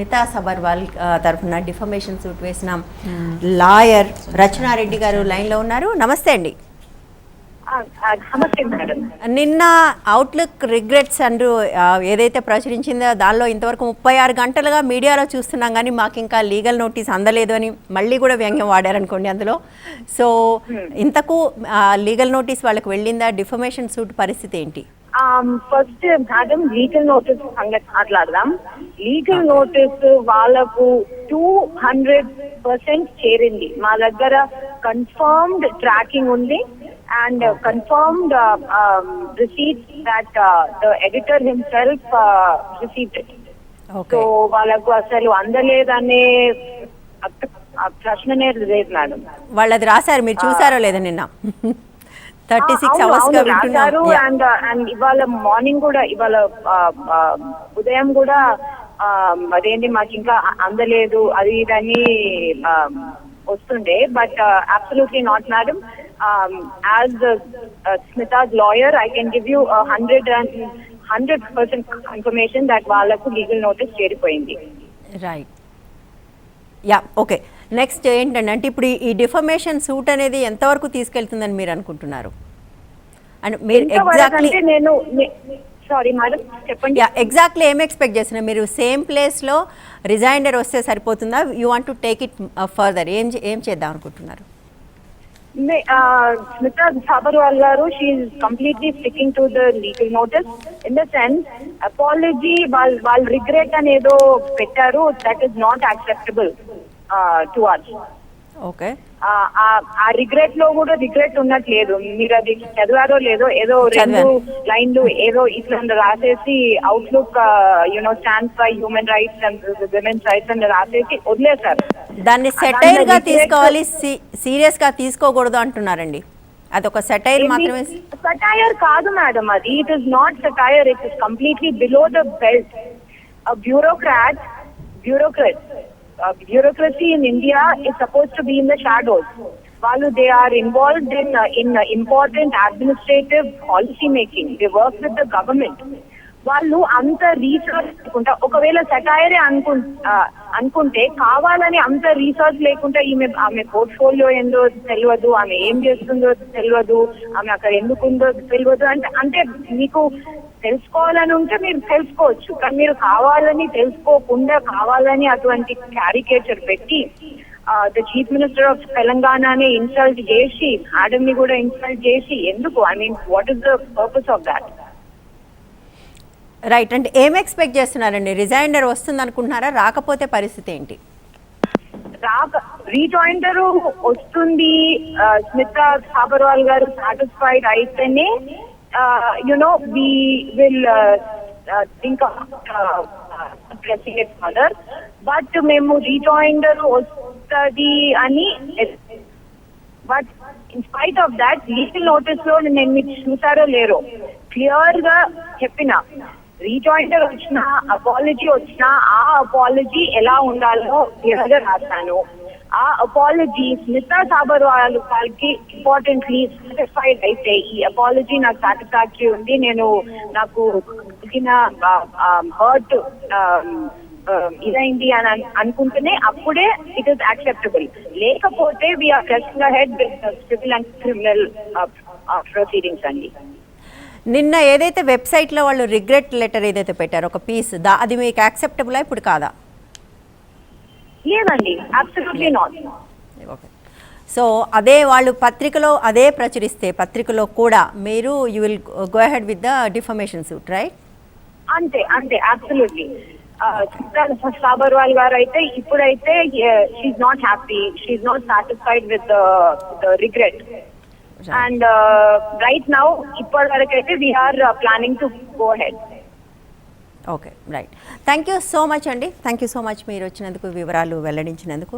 స్మితా సబర్వాల్ తరఫున defamation suit వేసిన lawyer Rachana Reddy గారు లైన్లో ఉన్నారు. నమస్తే అండి. నిన్న అవుట్లుక్ రిగ్రెట్స్ అంటూ ఏదైతే ప్రచురించిందో దానిలో ఇంతవరకు 36 గంటలుగా మీడియాలో చూస్తున్నాం, కానీ మాకు ఇంకా లీగల్ నోటీస్ అందలేదు అని మళ్ళీ కూడా వ్యంగ్యం వాడారనుకోండి అందులో. సో ఇంతకు లీగల్ నోటీస్ వాళ్ళకి వెళ్ళిందా? డిఫమేషన్ సూట్ పరిస్థితి ఏంటి? ఫస్ట్ మేడం లీగల్ నోటీస్ సంగతి మాట్లాడదాం. లీగల్ నోటీస్ వాళ్ళకు 200% చేరింది. మా దగ్గర కన్ఫర్మ్డ్ ట్రాకింగ్ ఉంది and confirmed receipts that the editor himself received it. Okay. So వాళ్ళకు అసలు అందలేదనే ప్రశ్ననే లేదు మేడం. వాళ్ళది రాశారు, మీరు చూసారో లేదా? నిన్న 36 hours గా వింటున్నారు. అండ్ ఇవాళ మార్నింగ్ కూడా, ఇవాళ ఉదయం కూడా అదేంటి మాకు ఇంకా అందలేదు అది ఇదని వస్తుండే. But absolutely not madam. As Smita's lawyer, I can give you 100% confirmation that వాళ్ళకు లీగల్ నోటీస్ చేరిపోయింది. రైట్. Yeah, okay. నెక్స్ట్ ఏంటంటే ఇప్పుడు ఈ డిఫమేషన్ సూట్ అనేది ఎంతవరకు తీసుకెళ్తుందని మీరు అనుకుంటున్నారు? అండ్ మీరు ఎగ్జాక్ట్లీ సారీ మేడం చెప్పండి. ఎగ్జాక్ట్లీ ఏం ఎక్స్పెక్ట్ చేస్తున్నారు మీరు? సేమ్ ప్లేస్లో రిజైండర్ వస్తే సరిపోతుందా? You want to take it further? ఏం చేద్దాం అనుకుంటున్నారు? Smita Sabharwal garu, she is completely sticking to the legal notice in the sense apology while regret anedo pettaru, that is not acceptable to us. Okay. ఆ regret లో కూడా regret ఉన్నట్లేదు. మీరు అది చదివారో లేదో, ఏదో 2 లైన్లు ఏదో ఇట్లా రాసేసి outlook stands by human rights and women's rights అని రాసేసి వదిలేశారు. దాన్ని సెటైర్ గా తీసుకోవాలి, సీరియస్ గా తీసుకోకూడదు అంటున్నారండి. అదొక సెటైర్ మాత్రమే. సెటైర్ కాదు మేడం అది. It is not satire, it is completely below the belt. Bureaucracy in India is supposed to be in the shadows. While they are involved in important administrative policy making, they work with the government. వాళ్ళు అంత research లేకుండా, ఒకవేళ సెటైరే అనుకుంటే కావాలని అంత research లేకుండా ఆమె portfolio ఏందో తెలియదు, ఆమె ఏం చేస్తుందో తెలియదు, ఆమె అక్కడ ఎందుకుందో తెలియదు అంటే మీకు తెలుసుకోవాలని ఉంటే మీరు తెలుసుకోవచ్చు. కానీ మీరు కావాలని తెలుసుకోకుండా కావాలని అటువంటి క్యారికేచర్ పెట్టి ద చీఫ్ మినిస్టర్ ఆఫ్ తెలంగాణని ఇన్సల్ట్ చేసి, మేడం ని కూడా ఇన్సల్ట్ చేసి ఎందుకు? I mean what is the purpose of that? Right. అంటే ఏం ఎక్స్పెక్ట్ చేస్తున్నారండి? రిజైండర్ వస్తుంది అనుకుంటున్నారా? రాకపోతే పరిస్థితి ఏంటి? రీజాయిండర్ వస్తుంది, స్మితా సాబర్వాల్ గారు సాటిస్ఫైడ్ అయితేనే we will think of pressing it further. But మేము rejoinder వస్తుంది అని, but in spite of that legal notice లో నేను మీకు చూసారో లేరో క్లియర్ గా చెప్పిన, రీజాయినర్ వచ్చినా అపాలజీ వచ్చినా ఆ అపాలజీ ఎలా ఉండాలో క్లియర్ గా రాశాను. ఆ అపాలజీ స్మితా సాబర్వాల్ వాళ్ళకి ఇంపార్టెంట్లీ సాటిస్ఫైడ్ అయితే, ఈ అపాలజీ నాకు సాటిస్ఫాక్టరీ ఉంది, నాకు హర్ట్ ఇదైంది అని అనుకుంటేనే అప్పుడే ఇట్ ఈస్ యాక్సెప్టబుల్. లేకపోతే we are pressing ahead with civil and criminal proceedings అండి. నిన్న ఏదైతే వెబ్సైట్లో వాళ్ళు రిగ్రెట్ లెటర్ ఏదైతే పెట్టారో ఒక పీస్, అది మీకు యాక్సెప్టబులా ఇప్పుడు కాదా? లేదండి, అబ్సల్యూట్లీ నాట్. ఓకే. సో అదే వాళ్ళు పత్రికలో అదే ప్రచురిస్తే పత్రికలో కూడా మీరు you will go ahead with the defamation suit, right? అంతే అబ్సల్యూట్లీ. సాబర్వాల్ గారు అయితే ఇప్పుడైతే she's not happy, she's not satisfied with the regret. And right now ఇప్పటి వరకు అయితే we are planning to go ahead. Okay, right. Thank you so much అండి. Thank you so much మీరు వచ్చినందుకు, వివరాలు వెల్లడించినందుకు.